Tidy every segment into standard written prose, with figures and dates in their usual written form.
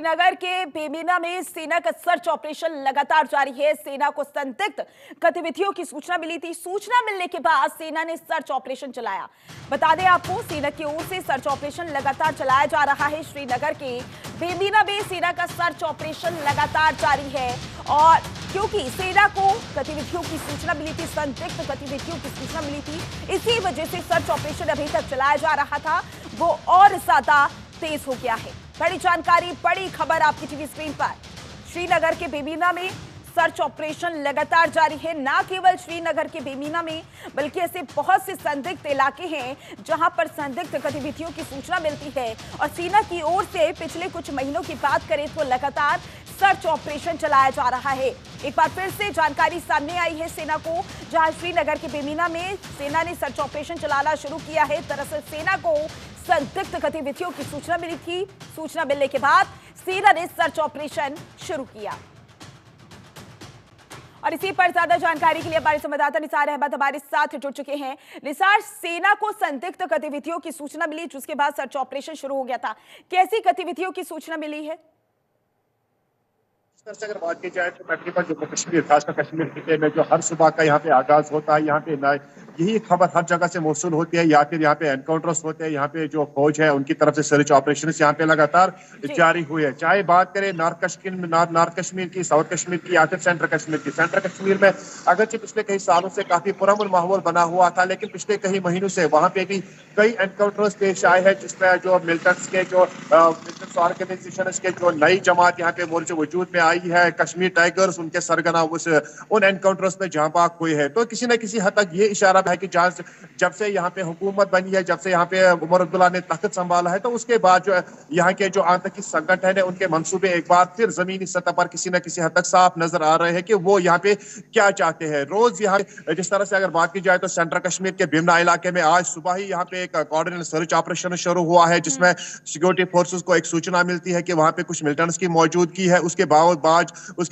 श्रीनगर के बेमेना में सेना का सर्च ऑपरेशन लगातार जारी है। सेना को संदिग्ध गतिविधियों की सूचना मिली थी। सूचना मिलने के बाद सेना ने सर्च ऑपरेशन चलाया। बता दें आपको, सेना की ओर से सर्च ऑपरेशन लगातार चलाया जा रहा है। श्रीनगर के बेमेना में सेना का सर्च ऑपरेशन लगातार जारी है और क्योंकि सेना को गतिविधियों की सूचना मिली थी, संदिग्ध गतिविधियों की सूचना मिली थी, इसी वजह से सर्च ऑपरेशन अभी तक चलाया जा रहा था, वो और ज्यादा तेज हो गया है। बड़ी जानकारी, बड़ी खबर आपकी टीवी स्क्रीन पर। श्रीनगर के बेमेना में सर्च ऑपरेशन लगातार जारी है। ना केवल श्रीनगर के बेमेना में, बल्कि ऐसे बहुत से संदिग्ध इलाके हैं जहां पर संदिग्ध गतिविधियों की सूचना मिलती है और सेना की ओर से पिछले कुछ महीनों की बात करें तो लगातार सर्च ऑपरेशन चलाया जा रहा है। एक बार फिर से जानकारी सामने आई है सेना को, जहां श्रीनगर के बेमेना में सेना ने सर्च ऑपरेशन चलाना शुरू किया है। दरअसल सेना को संदिग्ध गतिविधियों की सूचना मिली थी। सूचना मिलने के बाद सेना ने सर्च ऑपरेशन शुरू किया और इसी पर ज्यादा जानकारी के लिए हमारे संवाददाता निसार अहमद हमारे साथ जुड़ चुके हैं। निसार, सेना को संदिग्ध गतिविधियों की सूचना मिली, जिसके बाद सर्च ऑपरेशन शुरू हो गया था। कैसी गतिविधियों की सूचना मिली है? से अगर बात की जाए तो तकरीबन जम्मू कश्मीर, खासकर कश्मीर खिते में जो हर सुबह का यहाँ पे आगाज होता है, यहाँ पे यही खबर हर जगह से मौसूल होती है, या फिर यहाँ पे एनकाउंटर्स होते हैं, यहाँ पे जो फौज है उनकी तरफ से सर्च ऑपरेशन यहाँ पे लगातार जारी हुए है। चाहे बात करें नॉर्थ कश्मीर की, साउथ कश्मीर की या फिर सेंट्रल कश्मीर की। सेंट्रल कश्मीर में अगरचे पिछले कई सालों से काफी पुरअमन माहौल बना हुआ था, लेकिन पिछले कई महीनों से वहां पे भी कई एनकाउंटर्स पेश आए हैं, जिसमें जो मिलिटेंट्स के जो मिलिटेंट्स ऑर्गेनाइजेशन के जो नई जमात यहाँ पे वजूद में आई है, कश्मीर टाइगर्स, उनके सरगना उन एनकाउंटर्स में जहां पाक हुए हैं। तो किसी न किसी हद तक ये इशारा है कि जब से यहाँ पे हुकूमत बनी है, जब से यहाँ पे उमर अब्दुल्ला ने तख्त संभाला है, तो उसके बाद जो यहाँ के जो आतंकी संगठन है उनके मंसूबे एक बार फिर जमीनी सतह पर किसी न किसी हद तक साफ नजर आ रहे हैं कि वो यहाँ पे क्या चाहते हैं। रोज यहाँ जिस तरह से अगर बात की जाए तो सेंट्रल कश्मीर के बेमना इलाके में आज सुबह ही यहाँ पे एक कोऑर्डिनेटेड सर्च ऑपरेशन शुरू हुआ है, जिसमें सिक्योरिटी फोर्सेस को एक सूचना मिलती है कि वहां पे कुछ मिलिटेंट्स की मौजूदगी है। उसके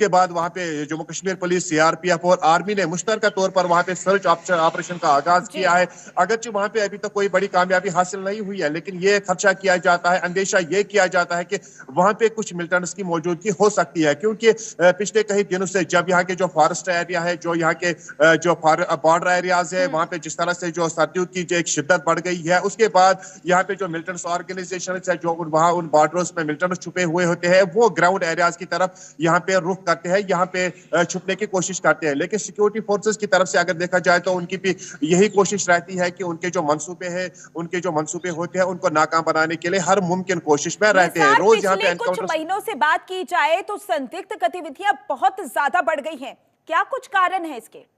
बाद वहां पे जम्मू कश्मीर पुलिस, सीआरपीएफ और आर्मी ने मुश्तरका तौर पर वहां पे सर्च ऑपरेशन का आगाज किया है। अगरचे वहां पे अभी तक कोई बड़ी कामयाबी हासिल नहीं हुई है, लेकिन ये खर्चा किया जाता है, अंदेशा ये किया जाता है कि वहां पे कुछ मिलिटेंट्स की मौजूदगी हो सकती है, क्योंकि पिछले कई दिनों से जब यहाँ के जो फॉरेस्ट एरिया है, जो यहाँ के जो बॉर्डर एरियाज है, वहां पे जिस तरह से जो सर्दियों की जो एक शिद्दत बढ़ गई है, उसके बाद यहाँ पे जो मिलिटेंट्स ऑर्गेनाइजेशन है, जो वहां उन बॉर्डर्स में मिलिटेंट्स छुपे हुए होते हैं, वो ग्राउंड एरियाज की तरफ यहाँ पे रुख करते हैं, यहाँ पे छुपने की कोशिश करते हैं। लेकिन सिक्योरिटी फोर्सेस की तरफ से अगर देखा जाए तो उनकी भी यही कोशिश रहती है कि उनके जो मंसूबे होते हैं उनको नाकाम बनाने के लिए हर मुमकिन कोशिश में रहते हैं। रोज यहाँ पे कुछ महीनों से बात की जाए तो संदिग्ध गतिविधियां बहुत ज्यादा बढ़ गई हैं। क्या कुछ कारण है इसके?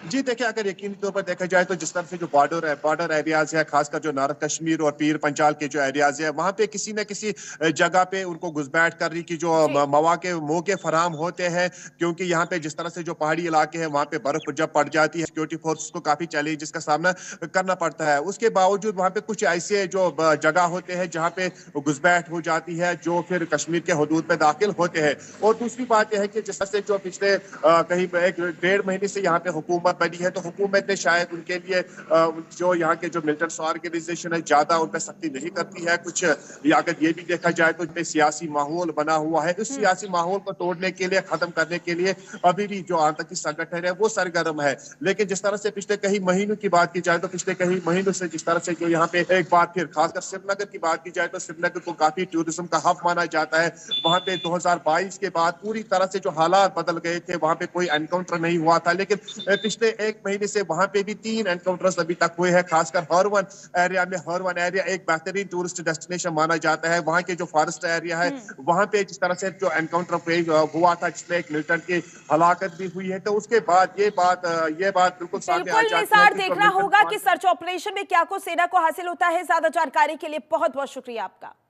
जी देखिए, अगर यकीनी तौर पर देखा जाए तो जिस तरह से जो बॉर्डर एरियाज है, खासकर जो नॉर्थ कश्मीर और पीर पंचाल के जो एरियाज है, वहां पे किसी न किसी जगह पे उनको घुसपैठ करने की जो मौके फराम होते हैं, क्योंकि यहाँ पे जिस तरह से जो पहाड़ी इलाके हैं वहां पे बर्फ जब पड़ जाती है, सिक्योरिटी फोर्स को काफी चैलेंजेस का सामना करना पड़ता है। उसके बावजूद वहां पे कुछ ऐसे जो जगह होते हैं जहाँ पे घुसपैठ हो जाती है, जो फिर कश्मीर के हदूद में दाखिल होते हैं। और दूसरी बात यह है कि जिस तरह से जो पिछले कहीं 1-1.5 महीने से यहाँ पे हुकूमत बनी है, तो हुकूमत ने शायद उनके लिए जो यहाँ के जो मिलिटेंट्स ऑर्गेनाइजेशन है ज्यादा उन पर सख्ती नहीं करती है। कुछ अगर ये भी देखा जाए तो इसमें सियासी माहौल बना हुआ है। इस सियासी माहौल को तोड़ने के लिए, खत्म करने के लिए अभी भी जो आतंकी संगठन है वो सरगर्म है। लेकिन जिस तरह से पिछले कई महीनों की बात की जाए तो पिछले कई महीनों से जिस तरह से जो यहाँ पे एक बार फिर खासकर श्रीनगर की बात की जाए तो श्रीनगर को काफी टूरिज्म का हब माना जाता है। वहां पे 2022 के बाद पूरी तरह से जो हालात बदल गए थे, वहां पे कोई एनकाउंटर नहीं हुआ था, लेकिन पिछले 1 महीने से वहां पे भी 3 एनकाउंटर्स अभी तक हुए हैं। खासकर हरवन एरिया एक बेहतरीन टूरिस्ट डेस्टिनेशन माना जाता है। वहां के जो फॉरेस्ट एरिया है, वहां पे जिस तरह से जो एनकाउंटर हुआ था जिसमें एक मिलिटेंट की हलाकत भी हुई है, तो उसके बाद ये बात बिल्कुल सामने आ जाती है। देखना होगा कि सर्च ऑपरेशन में क्या कुछ सेना को हासिल होता है। ज्यादा जानकारी के लिए बहुत बहुत शुक्रिया आपका।